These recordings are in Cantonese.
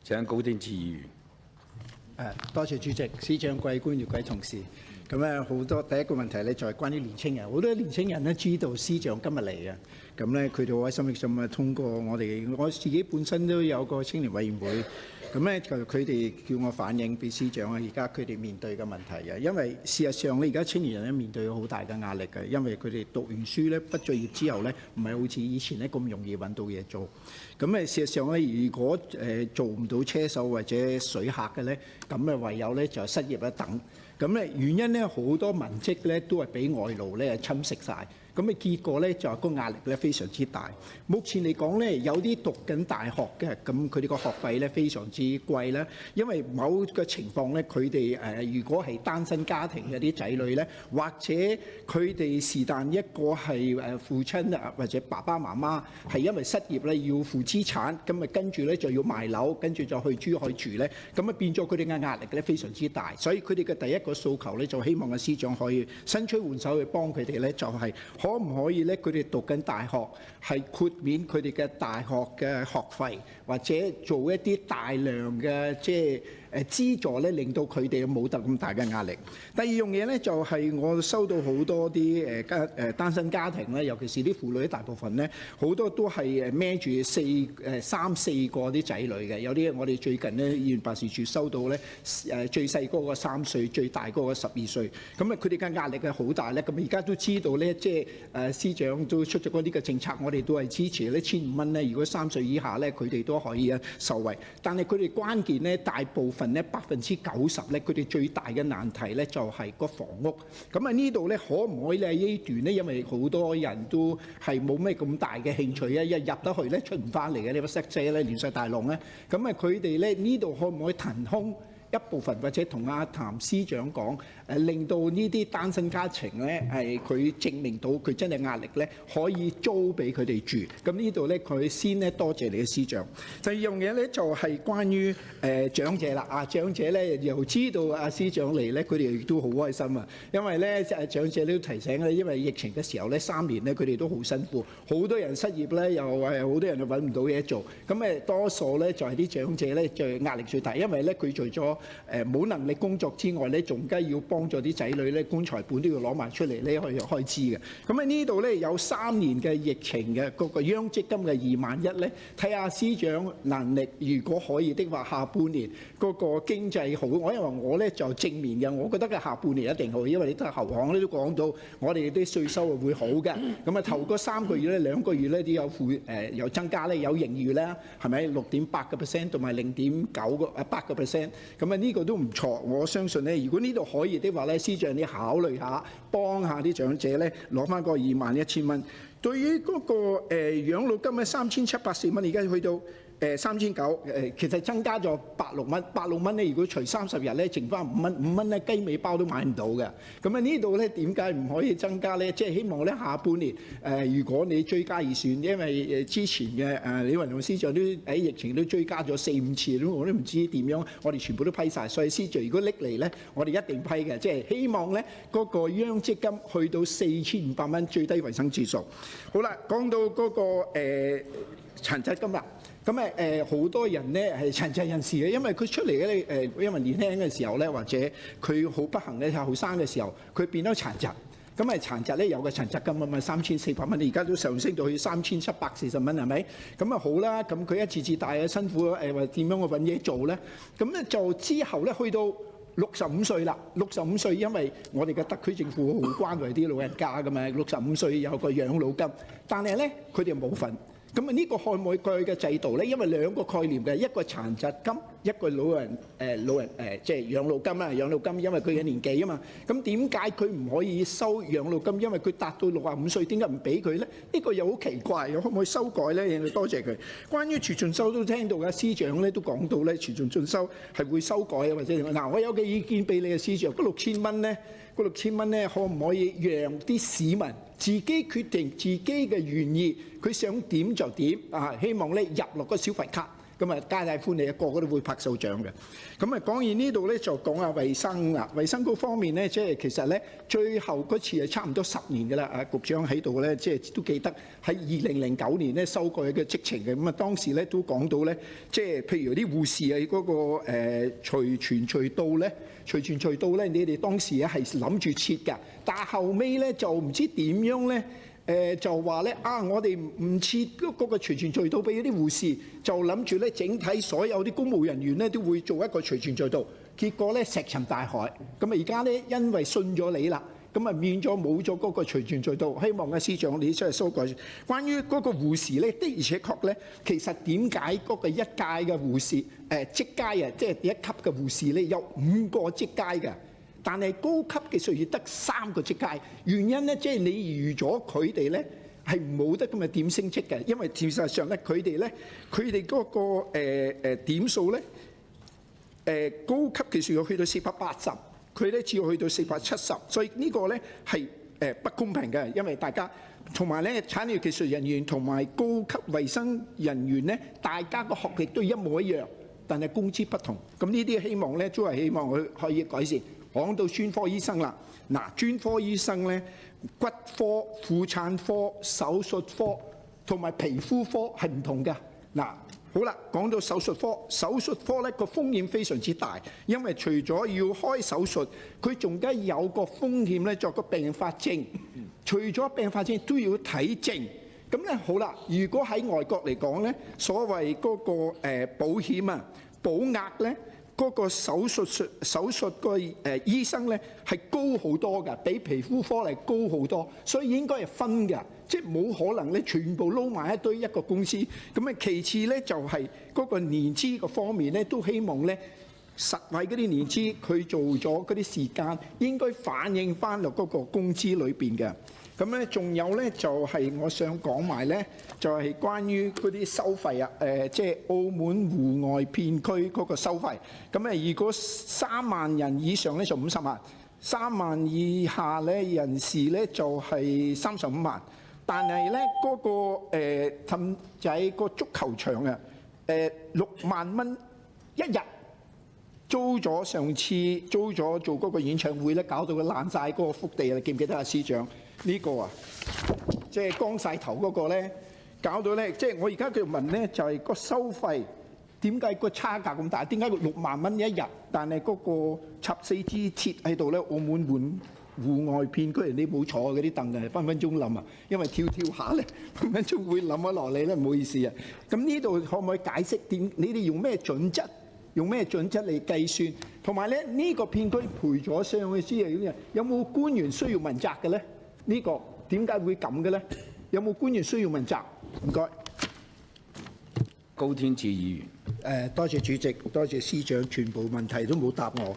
請高天賜議員。多謝主席、司長、各位官員、各位同事。咁咧好多第一個問題咧就係關於年青人，好多年青人咧知道司長今日嚟嘅，咁咧佢哋好開心，咁啊通過我自己本身都有個青年委員會，咁咧就佢哋叫我反映俾司長啊，而家佢哋面對嘅問題啊，因為事實上咧而家青年人咧面對好大嘅壓力嘅，因為佢哋讀完書咧畢咗業之後咧唔係好似以前咧咁容易揾到嘢做，咁事實上咧如果做唔到車手或者水客嘅咧，咁唯有咧就失業一等。咁咧原因咧好多文職咧都係俾外勞咧侵蝕晒，咁結果咧就係個壓力咧非常之大。目前嚟講咧，有啲讀緊大學嘅，咁佢哋個學費咧非常之貴啦，因為某個情況咧，佢哋如果係單身家庭嘅啲仔女咧，或者佢哋是但一個係父親啊或者爸爸媽媽係因為失業咧要負資產，咁跟住咧就要賣樓，跟住就去珠海住咧，咁變咗佢哋嘅壓力咧非常之大，所以佢哋嘅第一個訴求咧就希望個司長可以伸出援手去幫佢哋咧，就係可唔可以咧佢哋讀緊大學係豁免佢哋嘅大學嘅學費，或者做一啲大量嘅資助咧，令到佢哋冇得咁大嘅壓力。第二樣嘢咧就係我收到好多啲單身家庭咧，尤其是啲婦女，大部分咧好多都係孭住三四個啲仔女嘅，有啲我哋最近咧議員辦事處收到咧最細嗰個3歲，最大嗰個12歲，咁佢哋嘅壓力係好大咧。咁而家都知道咧，司長都出咗嗰啲嘅政策，我哋都係支持咧1,500咧。如果3歲以下咧，佢哋都可以受惠。但係佢哋關鍵咧，大部分咧90%咧，佢哋最大嘅難題咧就係個房屋。咁呢度咧可唔可以呢段咧？因為好多人都係冇咩咁大嘅興趣啊，一入得去咧出唔翻嚟嘅，你話塞車咧亂晒大龍咧。咁佢哋咧呢度可唔可以騰空一部分，或者同阿譚司長講，令到呢啲單身家庭咧係佢證明到佢真係壓力咧，可以租俾佢哋住。咁呢度咧佢先咧多謝你嘅司長。第二樣嘢咧就係關於長者啦。長者咧又知道阿司長嚟咧，佢哋亦都好開心啊。因為咧長者都提醒咧，因為疫情嘅時候咧3年咧，佢哋都好辛苦，好多人失業咧，又好多人又揾唔到嘢做。咁多數咧就係啲長者咧就壓力最大，因為咧佢除咗冇能力工作之外咧，仲加要幫助啲仔女咧，棺材本都要攞埋出嚟咧去開支嘅。咁呢度咧有3年嘅疫情嘅嗰個央積金嘅21000咧，睇下司長能力，如果可以的話，下半年嗰個經濟好，因為我咧就正面嘅，我覺得嘅下半年一定好，因為你都後行咧都講到，我哋啲稅收會好嘅。咁頭嗰3個月咧，2個月咧都有增加咧，有盈餘咧，係咪6.8% 同埋0.8%？咁呢個都唔錯，我相信咧，如果呢度可以的話咧，司長你考慮下幫下啲長者咧，攞翻個21000蚊。對於嗰個養老金咧3704蚊，而家去到3900，其實增加咗86蚊。86蚊咧，如果除30日咧，剩翻5蚊，5蚊咧雞尾包都買唔到嘅。咁呢度咧點解唔可以增加咧？即係希望咧下半年如果你追加預算，因為之前嘅李雲龍司長都喺疫情都追加咗4-5次，我都唔知點樣，我哋全部都批晒。所以司長如果拎嚟咧，我哋一定批嘅，即係希望咧嗰個央積金去到4500蚊最低維生指數。好啦，講到嗰個殘疾金啦。咁好多人咧係殘疾人士嘅，因為佢出嚟咧因為年輕嘅時候咧，或者佢好不幸咧係後生嘅時候，佢變咗殘疾。咁殘疾咧有個殘疾金啊嘛，3400蚊，而家都上升到去3740蚊，係咪？咁好啦，咁佢一次次大啊辛苦話點樣去揾嘢做咧？咁咧就之後咧去到65歲啦，65歲，因為我哋嘅特區政府好關懷啲老人家噶嘛，65歲有個養老金，但係咧佢哋冇份。咁呢個可唔可以過去嘅制度咧？因為兩個概念嘅，一個殘疾金，一個老人即係養老金啦。養老金因為佢嘅年紀啊嘛。咁點解佢唔可以收養老金？因為佢達到65歲，點解唔俾佢咧？呢個又好奇怪，可唔可以修改咧？多謝佢。關於儲進修都聽到嘅，司長咧都講到咧，儲進修係會修改啊，或者嗱，我有個意見俾你嘅司長，嗰6000蚊咧。嗰6000蚊咧，可唔可以讓啲市民自己決定自己嘅願意，佢想點就點啊？希望咧入落個消費卡，咁啊，皆大歡喜，個個都會拍手掌嘅。咁啊，講完呢度咧，就講下衞生啦。衞生嗰方面咧，即係其實咧，最後嗰次係差唔多10年㗎啦。啊，局長喺度咧，即係都記得喺2009年咧修改嘅職程嘅。咁啊，當時咧都講到咧，即係譬如啲護士喺嗰個隨傳隨到咧，隨傳隨到咧，你哋當時咧係諗住撤㗎，但係後尾咧就唔知點樣咧。就話咧我哋唔設嗰個隨傳隨到俾啲護士，就諗住咧整體所有啲公務人員咧都會做一個隨傳隨到，結果咧石沉大海。咁啊而家咧因為信咗你啦，咁啊變咗冇咗嗰個隨傳隨到。希望司長你出嚟修改。關於嗰個護士咧，的而且確咧，其實點解嗰個一屆嘅護士職階即係第一級嘅護士咧有5個職階嘅？但係高級技術員得3個職階，原因咧即係你預咗佢哋咧係冇得咁嘅點升職嘅，因為事實上咧佢哋嗰個點數咧高級技術員去到480，佢咧只要去到470，所以呢個咧係不公平嘅，因為大家同埋咧產業技術人員同埋高級衛生人員咧，大家個學歷都一模一樣，但係工資不同。咁呢啲希望咧都係希望佢可以改善。講到專科醫生啦，嗱，專科醫生咧，骨科、婦產科、手術科同埋皮膚科係唔同嘅。嗱，好啦，講到手術科，手術科咧個風險非常之大，因為除咗要開手術，佢仲加有個風險咧作個併發症，除咗併發症都要睇症。咁咧好啦，如果喺外國嚟講咧，所謂嗰個保險啊，保額咧。嗰個手術個醫生咧係高好多㗎，比皮膚科嚟高好多，所以應該係分㗎，即係冇可能咧全部撈埋一堆一個公司。咁啊，其次咧就係嗰個年資個方面咧，都希望咧實惠嗰啲年資佢做咗嗰啲時間，應該反映翻落嗰個工資裏邊嘅。咁咧，仲有咧就係我想講埋咧，就係關於嗰啲收費啊，即係澳門戶外片區嗰個收費。咁啊，如果3萬人以上咧就50萬，3萬以下咧人士咧就係35萬。但係咧嗰個氹仔個足球場啊，6萬蚊一日租咗，上次租咗做嗰個演唱會咧，搞到佢爛晒嗰個幅地啊！記唔記得啊，司長？呢個啊，即係光晒頭嗰個咧，搞到咧，即係我而家繼續問咧，就係個收費點解個差價咁大？點解6萬蚊一日，但係嗰個插4支鐵喺度咧？澳門戶外片區人哋冇坐嗰啲凳啊，分分鐘冧啊！因為跳下咧，分分鐘會冧咗落嚟咧，唔好意思啊。咁呢度可唔可以解釋點？你哋用咩準則？用咩準則嚟計算？同埋咧，呢個片區賠咗上去之後，有冇官員需要問責嘅咧？呢個點解會咁嘅咧？有冇官員需要問責？唔該。高天賜議員。多謝主席，多謝司長，全部問題都冇答我。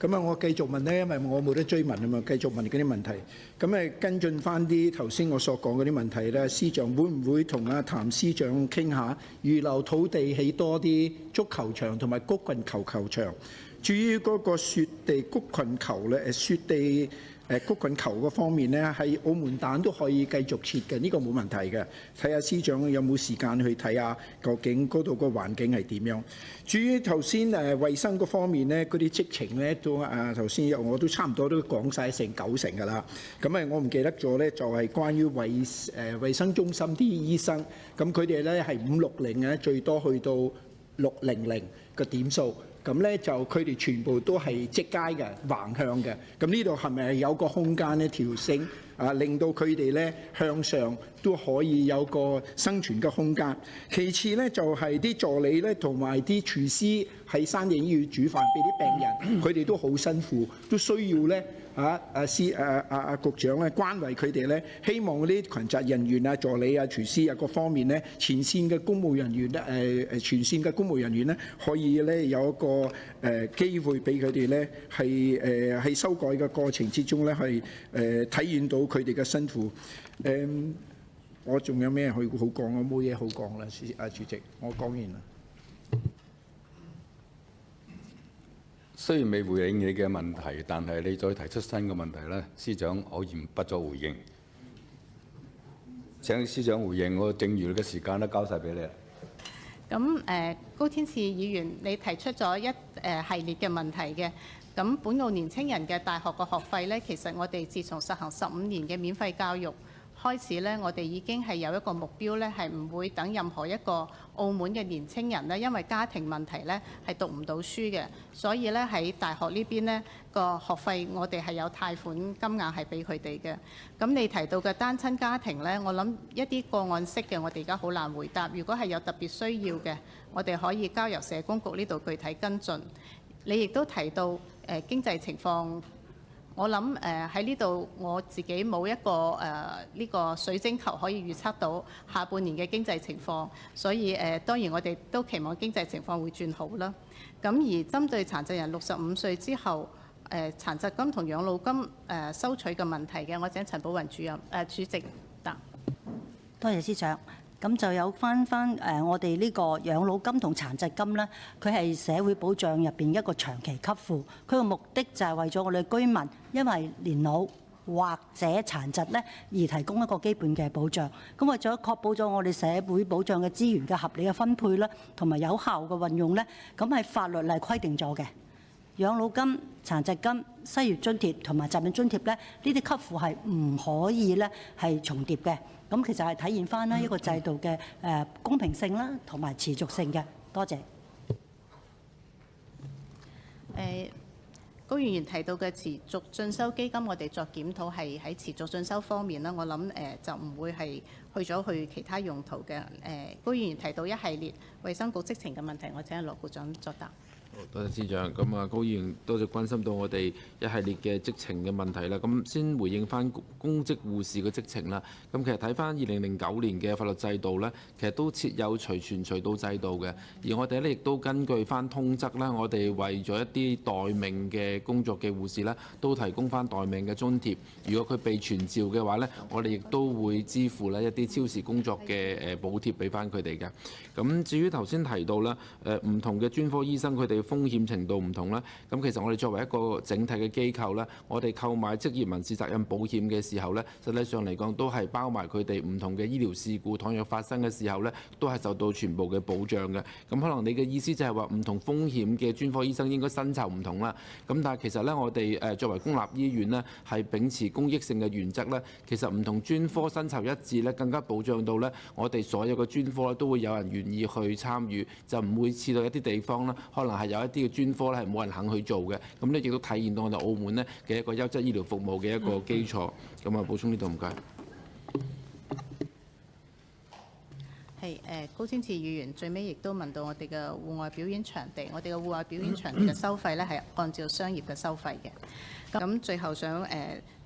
咁啊，我繼續問咧，因為我冇得追問啊嘛，繼續問嗰啲問題。咁跟進翻啲頭先我所講嗰啲問題咧，司長會唔會同阿譚司長傾下，預留土地起多啲足球場同埋谷棍球球場？至於嗰個雪地谷棍球咧，雪地谷棍球嗰方面咧，喺澳門蛋都可以繼續設嘅，呢個冇問題嘅。睇下司長有冇時間去睇下，究竟嗰度個環境係點樣？至於頭先衞生嗰方面咧，嗰啲職程咧都頭先我都差唔多都講晒成90%㗎啦。咁我唔記得咗咧，就係關於衞生中心啲醫生，咁佢哋咧係560啊，最多去到600個點數。咁咧就佢哋全部都係職階嘅橫向嘅，咁呢度係咪有個空間咧調升令到佢哋咧向上都可以有個生存嘅空間？其次咧就係啲助理咧同埋啲廚師喺山頂醫院煮飯俾啲病人，佢哋都好辛苦，都需要咧局長咧關懷佢哋咧，希望嗰啲群責人員啊、助理啊、廚師啊各方面咧，前線嘅公務人員咧全線嘅公務人員咧，可以咧有一個機會俾佢哋咧係喺修改嘅過程之中咧係體驗到佢哋嘅辛苦。我仲有咩好講？我冇嘢好講啦，主席，我講完啦。雖然未回應你嘅問題，但係你再提出新嘅問題咧，司長我嚴不作回應。請司長回應，我剩餘嘅時間都交晒俾你啦。咁高天賜議員，你提出咗一系列嘅問題嘅。咁本澳年青人嘅大學嘅學費呢，其實我哋自從實行15年嘅免費教育開始呢，我哋已經係有一個目標呢，係唔會等任何一個澳門嘅年青人呢，因為家庭問題呢係讀唔到書嘅，所以呢，喺大學呢邊呢個學費我哋係有貸款金額係俾佢哋嘅。咁你提到嘅單親家庭呢，我諗一啲個案式嘅我哋而家好難回答。如果係有特別需要嘅，我哋可以交由社工局呢度具體跟進。你亦都提到經濟情況。我諗喺呢度我自己冇一個呢個水晶球可以預測到下半年嘅經濟情況，所以當然我哋都期望經濟情況會轉好啦。咁而針對殘疾人65歲之後殘疾金同養老金收取嘅問題嘅，我請陳寶雲主席答。多謝司長。咁就有翻我哋呢個養老金同殘疾金咧，佢係社會保障入邊一個長期給付，佢個目的就係為咗我哋居民因為年老或者殘疾咧而提供一個基本嘅保障。咁為咗確保咗我哋社會保障嘅資源嘅合理嘅分配啦，同埋有效嘅運用咧，咁係法律係規定咗嘅。養老金、殘疾金、失業津貼同埋疾病津貼咧，呢啲給付係唔可以咧係重疊嘅。咁其實係體現翻啦一個制度嘅公平性啦，同埋持續性嘅。多謝。高議員提到嘅持續進修基金，我哋作檢討係喺持續進修方面啦。我諗就唔會係去其他用途嘅。高議員提到一系列衛生局職程嘅問題，我請羅局長作答。多謝司長。咁啊，高議員多謝關心到我哋一系列嘅職程嘅問題啦。咁先回應翻公職護士嘅職程啦。咁其實睇翻2009年嘅法律制度呢，其實都設有隨傳隨到制度嘅。而我哋呢亦都根據翻通則啦，我哋為咗一啲待命嘅工作嘅護士呢，都提供翻待命嘅津貼。如果佢被傳召嘅話呢，我哋亦都會支付呢一啲超時工作嘅補貼俾翻佢哋嘅。咁至於頭先提到啦，唔同嘅專科醫生佢哋風險程度唔同啦，咁其實我哋作為一個整體嘅機構咧，我哋購買職業民事責任保險嘅時候咧，實際上嚟講都係包埋佢哋唔同嘅醫療事故，倘若發生嘅時候咧，都係受到全部嘅保障嘅。咁可能你嘅意思就係話唔同風險嘅專科醫生應該薪酬唔同啦。咁但係其實咧，我哋作為公立醫院咧，係秉持公益性嘅原則咧，其實唔同專科薪酬一致咧，更加保障到咧我哋所有嘅專科咧都會有人願意去參與，就唔會似到一啲地方啦，可能係有一啲嘅專科咧係冇人肯去做嘅。咁呢亦都體現到我哋澳門呢嘅一個優質醫療服務嘅一個基礎。咁啊，補充呢度唔該。係高天賜議員最尾亦都問到我哋嘅戶外表演場地，我哋嘅戶外表演場地嘅收費咧係按照商業嘅收費嘅。咁最後想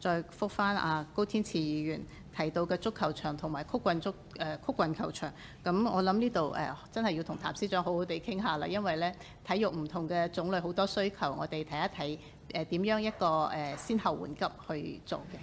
再覆返高天賜議員提到嘅足球場同埋曲棍球場，咁我諗呢度真係要同譚司長好好地傾下啦，因為咧體育唔同嘅種類好多需求，我哋睇一睇點樣一個先後緩急去做嘅。